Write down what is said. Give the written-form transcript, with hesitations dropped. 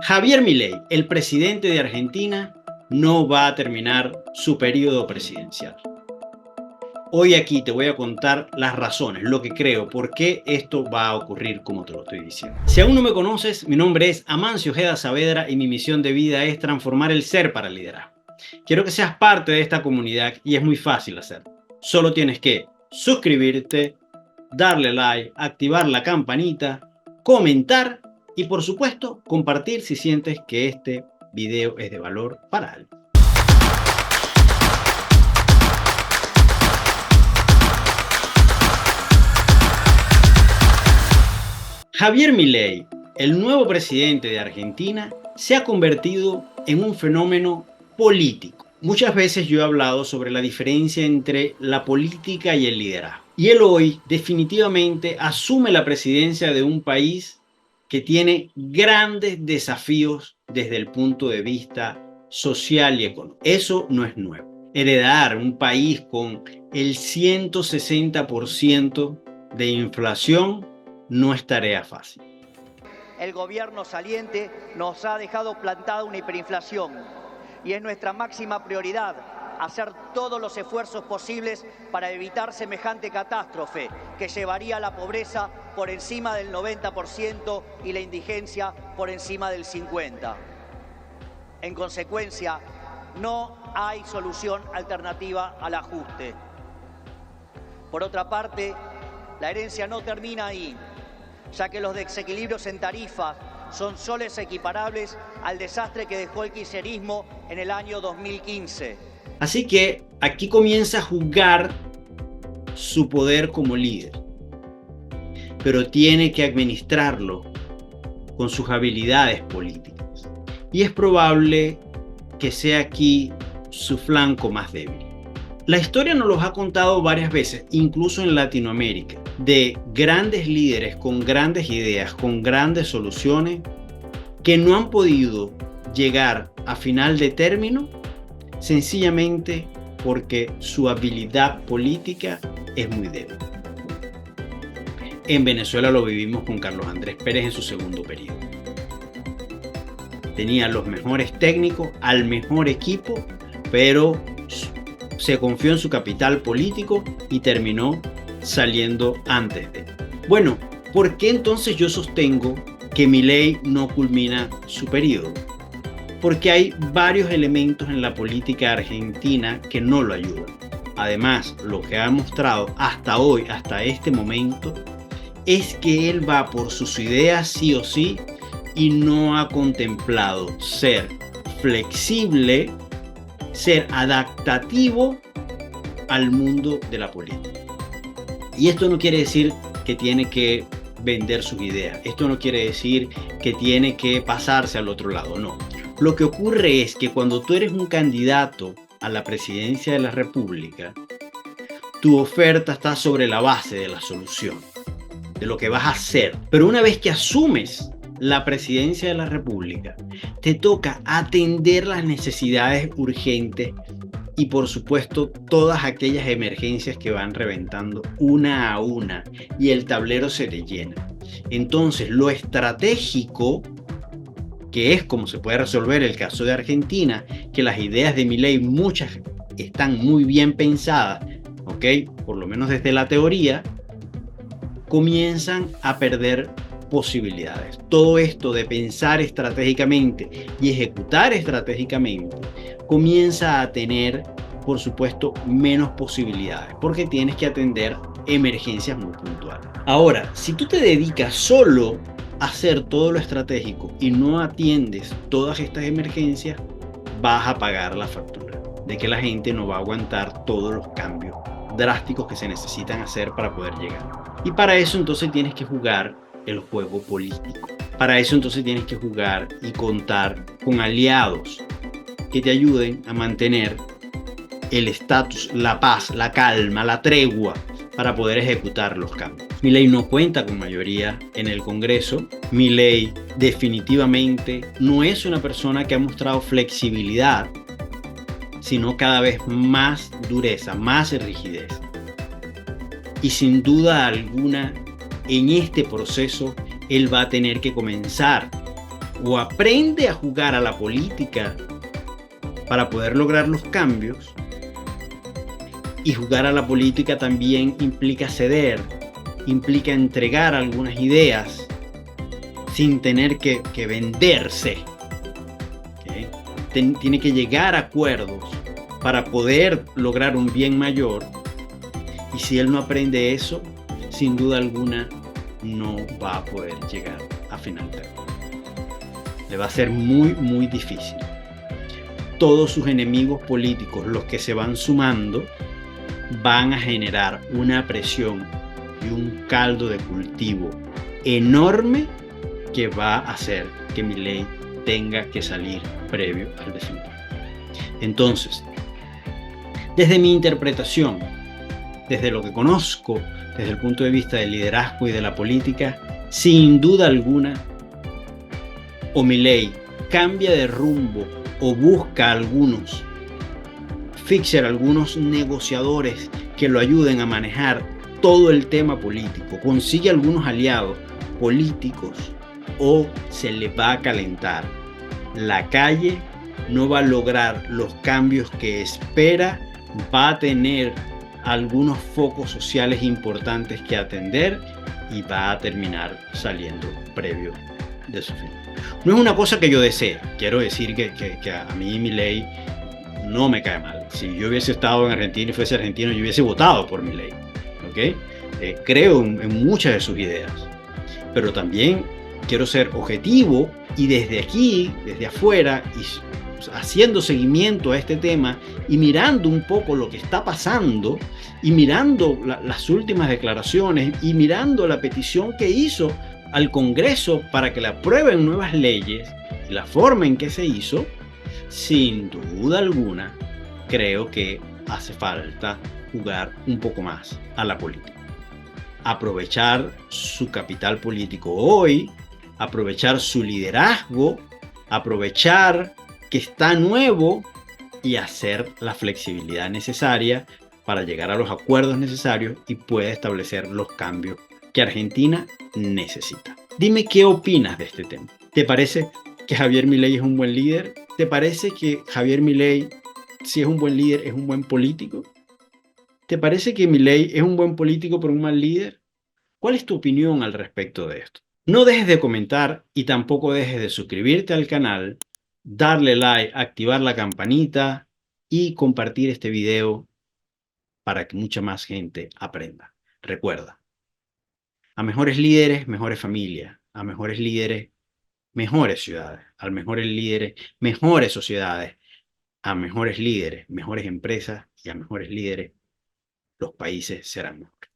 Javier Milei, el presidente de Argentina, no va a terminar su periodo presidencial. Hoy aquí te voy a contar las razones, lo que creo, por qué esto va a ocurrir como te lo estoy diciendo. Si aún no me conoces, mi nombre es Amancio Ojeda Saavedra y mi misión de vida es transformar el ser para liderar. Quiero que seas parte de esta comunidad y es muy fácil hacerlo. Solo tienes que suscribirte, darle like, activar la campanita, comentar y por supuesto compartir si sientes que este video es de valor para alguien. Javier Milei, el nuevo presidente de Argentina, se ha convertido en un fenómeno político. Muchas veces yo he hablado sobre la diferencia entre la política y el liderazgo. Y él hoy definitivamente asume la presidencia de un país que tiene grandes desafíos desde el punto de vista social y económico. Eso no es nuevo. Heredar un país con el 160% de inflación no es tarea fácil. El gobierno saliente nos ha dejado plantada una hiperinflación y es nuestra máxima prioridad hacer todos los esfuerzos posibles para evitar semejante catástrofe que llevaría a la pobreza por encima del 90% y la indigencia por encima del 50%. En consecuencia, no hay solución alternativa al ajuste. Por otra parte, la herencia no termina ahí, ya que los desequilibrios en tarifas son soles equiparables al desastre que dejó el kirchnerismo en el año 2015. Así que aquí comienza a jugar su poder como líder, pero tiene que administrarlo con sus habilidades políticas. Y es probable que sea aquí su flanco más débil. La historia nos los ha contado varias veces, incluso en Latinoamérica, de grandes líderes con grandes ideas, con grandes soluciones, que no han podido llegar a final de término sencillamente porque su habilidad política es muy débil. En Venezuela lo vivimos con Carlos Andrés Pérez en su segundo periodo. Tenía los mejores técnicos, al mejor equipo, pero se confió en su capital político y terminó saliendo antes de él. Bueno, ¿por qué entonces yo sostengo que Milei no culmina su periodo? Porque hay varios elementos en la política argentina que no lo ayudan. Además, lo que ha mostrado hasta hoy, hasta este momento, es que él va por sus ideas sí o sí y no ha contemplado ser flexible, ser adaptativo al mundo de la política. Y esto no quiere decir que tiene que vender sus ideas. Esto no quiere decir que tiene que pasarse al otro lado, no. Lo que ocurre es que cuando tú eres un candidato a la presidencia de la República, tu oferta está sobre la base de la solución, de lo que vas a hacer. Pero una vez que asumes la presidencia de la República, te toca atender las necesidades urgentes y por supuesto todas aquellas emergencias que van reventando una a una y el tablero se te llena. Entonces lo estratégico, que es como se puede resolver el caso de Argentina, que las ideas de Milei muchas están muy bien pensadas, ¿ok? Por lo menos desde la teoría, comienzan a perder posibilidades. Todo esto de pensar estratégicamente y ejecutar estratégicamente comienza a tener, por supuesto, menos posibilidades porque tienes que atender emergencias muy puntuales. Ahora, si tú te dedicas solo a hacer todo lo estratégico y no atiendes todas estas emergencias, vas a pagar la factura de que la gente no va a aguantar todos los cambios drásticos que se necesitan hacer para poder llegar. Y para eso entonces tienes que jugar el juego político. Para eso entonces tienes que jugar y contar con aliados que te ayuden a mantener el estatus, la paz, la calma, la tregua para poder ejecutar los cambios. Milei no cuenta con mayoría en el Congreso. Milei definitivamente no es una persona que ha mostrado flexibilidad, sino cada vez más dureza, más rigidez. Y sin duda alguna, en este proceso, él va a tener que comenzar o aprende a jugar a la política para poder lograr los cambios, y jugar a la política también implica ceder, implica entregar algunas ideas sin tener que venderse. ¿Okay? Tiene que llegar a acuerdos para poder lograr un bien mayor, y si él no aprende eso, sin duda alguna no va a poder llegar a final de término. Le va a ser muy difícil. Todos sus enemigos políticos, los que se van sumando, van a generar una presión y un caldo de cultivo enorme que va a hacer que Milei tenga que salir previo al desempeño. Entonces, desde mi interpretación, desde lo que conozco, desde el punto de vista del liderazgo y de la política, sin duda alguna, o Milei cambia de rumbo o busca algunos fixer, algunos negociadores que lo ayuden a manejar todo el tema político, consigue algunos aliados políticos, o se le va a calentar. La calle no va a lograr los cambios que espera, va a tener algunos focos sociales importantes que atender y va a terminar saliendo previo de su fin. No es una cosa que yo desee. Quiero decir que a mí Milei no me cae mal. Si yo hubiese estado en Argentina y fuese argentino, yo hubiese votado por Milei. ¿Okay? Creo en muchas de sus ideas, pero también quiero ser objetivo, y desde aquí, desde afuera, y haciendo seguimiento a este tema y mirando un poco lo que está pasando, y mirando las últimas declaraciones, y mirando la petición que hizo al Congreso para que le aprueben nuevas leyes y la forma en que se hizo, sin duda alguna, creo que hace falta jugar un poco más a la política. Aprovechar su capital político hoy, aprovechar su liderazgo, aprovechar que está nuevo y hacer la flexibilidad necesaria para llegar a los acuerdos necesarios y pueda establecer los cambios que Argentina necesita. Dime qué opinas de este tema. ¿Te parece que Javier Milei es un buen líder? ¿Te parece que Javier Milei, si es un buen líder, es un buen político? ¿Te parece que Milei es un buen político pero un mal líder? ¿Cuál es tu opinión al respecto de esto? No dejes de comentar y tampoco dejes de suscribirte al canal, darle like, activar la campanita y compartir este video para que mucha más gente aprenda. Recuerda, a mejores líderes, mejores familias, a mejores líderes, mejores ciudades, a mejores líderes, mejores sociedades, a mejores líderes, mejores empresas, y a mejores líderes, los países serán mejores.